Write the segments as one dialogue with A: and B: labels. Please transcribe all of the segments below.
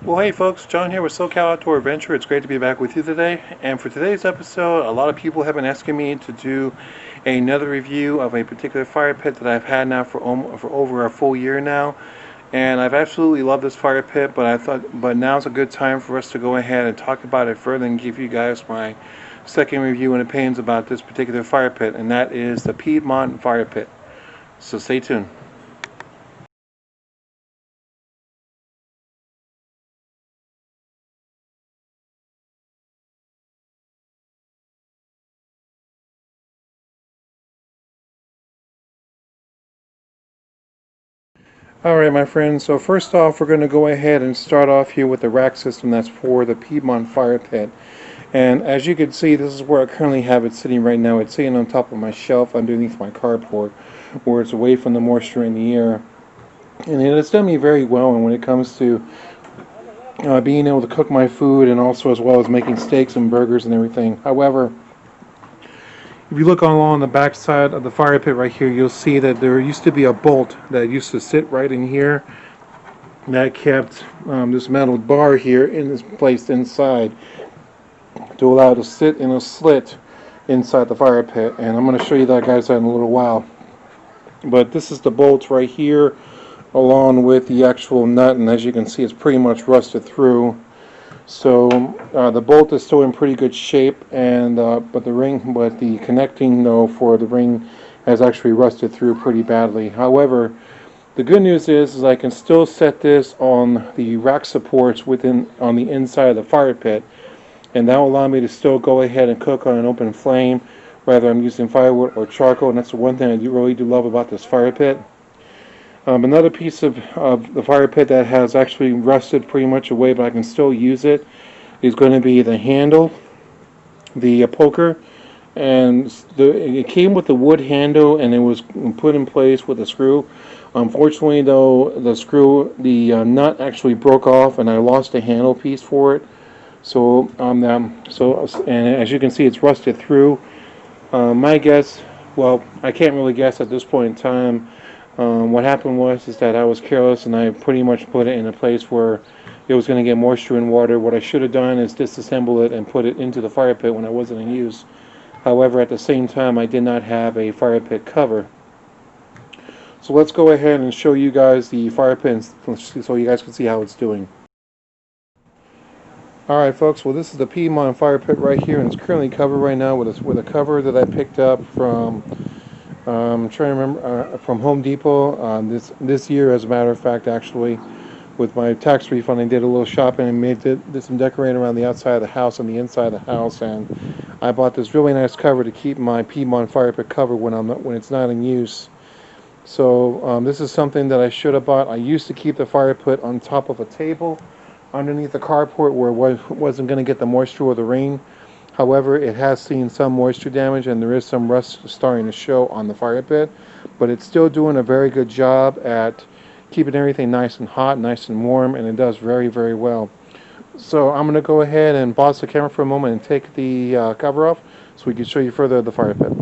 A: Well, hey folks, John here with SoCal Outdoor Adventure. It's great to be back with you today. And for today's episode, a lot of people have been asking me to do another review of a particular fire pit that I've had now for over a full year now. And I've absolutely loved this fire pit, but now's a good time for us to go ahead and talk about it further and give you guys my second review and opinions about this particular fire pit, and that is the Piedmont Firepit. So stay tuned. Alright, my friends, so first off, we're going to go ahead and start off here with the rack system that's for the Piedmont Fire Pit. And as you can see, this is where I currently have it sitting right now. It's sitting on top of my shelf underneath my carport, where it's away from the moisture in the air. And it has done me very well when it comes to being able to cook my food, and also as well as making steaks and burgers and everything. However, if you look along the back side of the fire pit right here, you'll see that there used to be a bolt that used to sit right in here that kept this metal bar here placed inside to allow it to sit in a slit inside the fire pit. And I'm going to show you that, guys, in a little while. But this is the bolt right here along with the actual nut, and as you can see, it's pretty much rusted through. So the bolt is still in pretty good shape, and but the connecting though for the ring has actually rusted through pretty badly. However, the good news is I can still set this on the rack supports on the inside of the fire pit, and that will allow me to still go ahead and cook on an open flame, whether I'm using firewood or charcoal. And that's the one thing I really do love about this fire pit. Another piece of the fire pit that has actually rusted pretty much away, but I can still use it, is going to be the handle, the poker. And it came with the wood handle, and it was put in place with a screw. Unfortunately, though, the nut actually broke off, and I lost the handle piece for it. So, and as you can see, it's rusted through. My guess, well, I can't really guess at this point in time. What happened is that I was careless, and I pretty much put it in a place where it was going to get moisture and water. What I should have done is disassemble it and put it into the fire pit when I wasn't in use. However, at the same time, I did not have a fire pit cover. So let's go ahead and show you guys the fire pit so you guys can see how it's doing. Alright folks, well, this is the Piedmont Fire Pit right here, and it's currently covered right now with a cover that I picked up from I'm trying to remember, from Home Depot this year, as a matter of fact. Actually, with my tax refund, I did a little shopping and did some decorating around the outside of the house and the inside of the house, and I bought this really nice cover to keep my Piedmont Fire Pit covered when it's not in use. So this is something that I should have bought. I used to keep the fire pit on top of a table underneath the carport where it wasn't going to get the moisture or the rain. However, it has seen some moisture damage, and there is some rust starting to show on the fire pit, but it's still doing a very good job at keeping everything nice and hot, nice and warm, and it does very, very well. So I'm going to go ahead and pause the camera for a moment and take the cover off so we can show you further the fire pit.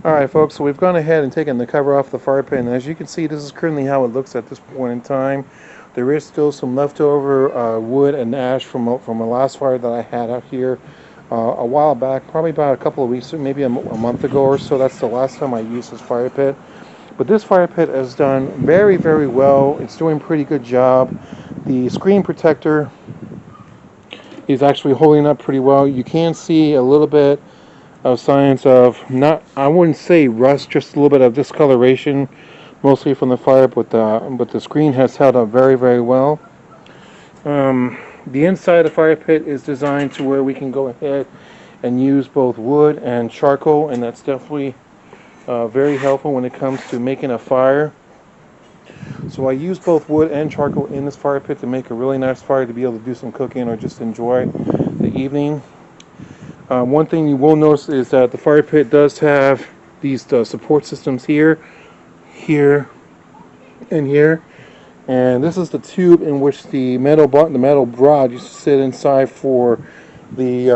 A: Alright folks, so we've gone ahead and taken the cover off the fire pit, and as you can see, this is currently how it looks at this point in time. There is still some leftover wood and ash from a last fire that I had out here a while back, probably about a couple of weeks, maybe a month ago or so. That's the last time I used this fire pit. But this fire pit has done very, very well. It's doing a pretty good job. The screen protector is actually holding up pretty well. You can see a little bit of signs of, not, I wouldn't say rust, just a little bit of discoloration, mostly from the fire, but the screen has held up very, very well. The inside of the fire pit is designed to where we can go ahead and use both wood and charcoal, and that's definitely very helpful when it comes to making a fire. So I use both wood and charcoal in this fire pit to make a really nice fire to be able to do some cooking or just enjoy the evening. One thing you will notice is that the fire pit does have these support systems here, and here, and this is the tube in which the metal rod used to sit inside for the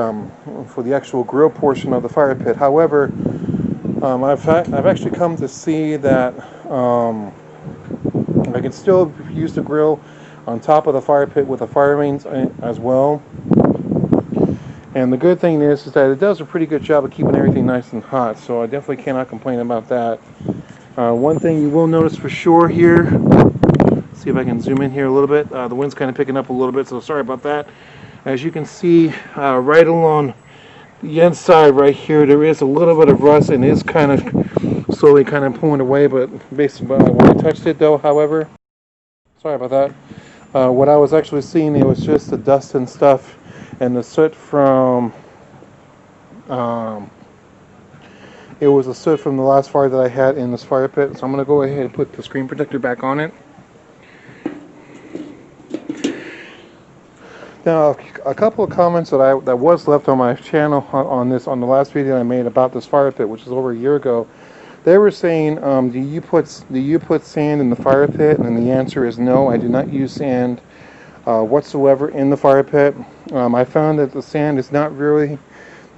A: actual grill portion of the fire pit. However, I've actually come to see that I can still use the grill on top of the fire pit with the fire mains as well. And the good thing is that it does a pretty good job of keeping everything nice and hot, so I definitely cannot complain about that. One thing you will notice for sure here, see if I can zoom in here a little bit. The wind's kind of picking up a little bit, so sorry about that. As you can see, right along the inside right here, there is a little bit of rust, and it is kind of slowly kind of pulling away, but basically when I touched it though, however, sorry about that. What I was actually seeing, it was just the dust and stuff and the soot from it was the soot from the last fire that I had in this fire pit. So I'm going to go ahead and put the screen protector back on it. Now, a couple of comments that was left on my channel on the last video I made about this fire pit, which is over a year ago. They were saying, do you put sand in the fire pit? And the answer is no. I do not use sand whatsoever in the fire pit. I found that the sand is not really,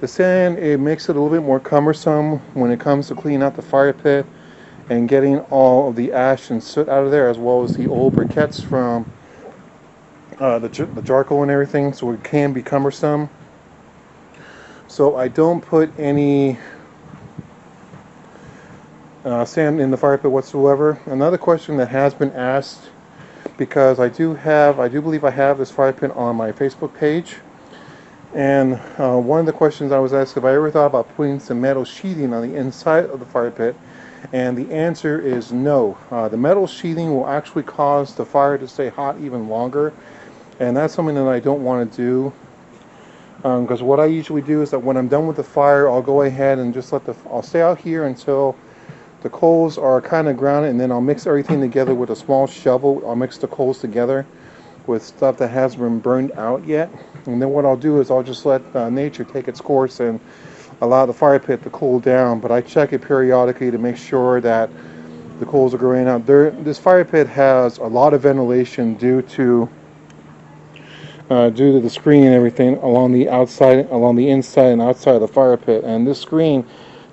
A: it makes it a little bit more cumbersome when it comes to cleaning out the fire pit and getting all of the ash and soot out of there, as well as the old briquettes from the charcoal and everything, so it can be cumbersome. So I don't put any sand in the fire pit whatsoever. Another question that has been asked, because I do believe I have this fire pit on my Facebook page, and one of the questions I was asked if I ever thought about putting some metal sheathing on the inside of the fire pit, and the answer is no. The metal sheathing will actually cause the fire to stay hot even longer, and that's something that I don't want to do. Because what I usually do is that when I'm done with the fire, I'll go ahead and just I'll stay out here until the coals are kind of grounded, and then I'll mix everything together with a small shovel. I'll mix the coals together with stuff that hasn't been burned out yet, and then what I'll do is I'll just let nature take its course and allow the fire pit to cool down. But I check it periodically to make sure that the coals are going out. This fire pit has a lot of ventilation due to the screen and everything along the inside and outside of the fire pit, and this screen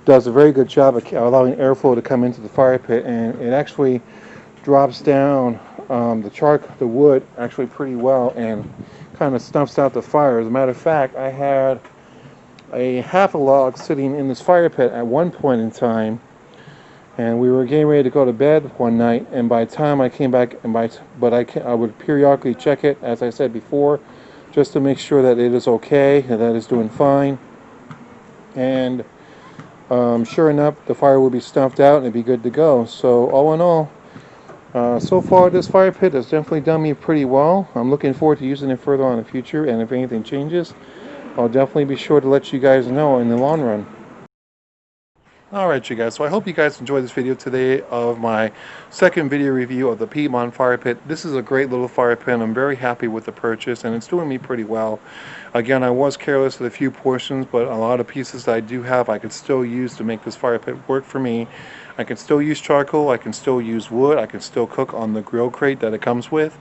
A: does a very good job of allowing airflow to come into the fire pit, and it actually drops down the wood actually pretty well and kind of snuffs out the fire. As a matter of fact, I had a half a log sitting in this fire pit at one point in time, and we were getting ready to go to bed one night, and by the time I came back, I would periodically check it, as I said before, just to make sure that it is okay and that it's doing fine. And sure enough, the fire will be snuffed out and it'd be good to go. So all in all, so far this fire pit has definitely done me pretty well. I'm looking forward to using it further on in the future, and if anything changes, I'll definitely be sure to let you guys know in the long run. Alright you guys, so I hope you guys enjoyed this video today of my second video review of the Piedmont Firepit. This is a great little fire pit. I'm very happy with the purchase, and it's doing me pretty well. Again, I was careless with a few portions, but a lot of pieces that I do have I could still use to make this fire pit work for me. I can still use charcoal, I can still use wood, I can still cook on the grill crate that it comes with,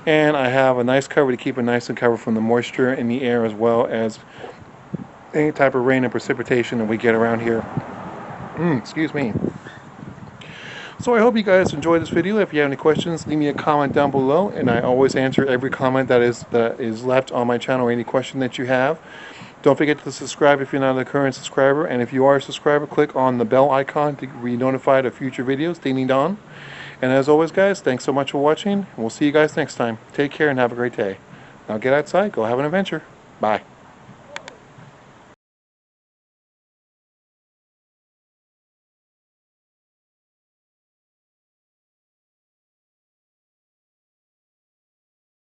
A: and I have a nice cover to keep it nice and covered from the moisture in the air, as well as any type of rain and precipitation that we get around here. Excuse me. So I hope you guys enjoyed this video. If you have any questions, leave me a comment down below, and I always answer every comment that is left on my channel, or any question that you have. Don't forget to subscribe if you're not a current subscriber, and if you are a subscriber, click on the bell icon to be notified of future videos. Ding ding dong. And as always guys, thanks so much for watching, and we'll see you guys next time. Take care and have a great day. Now get outside, go have an adventure. Bye.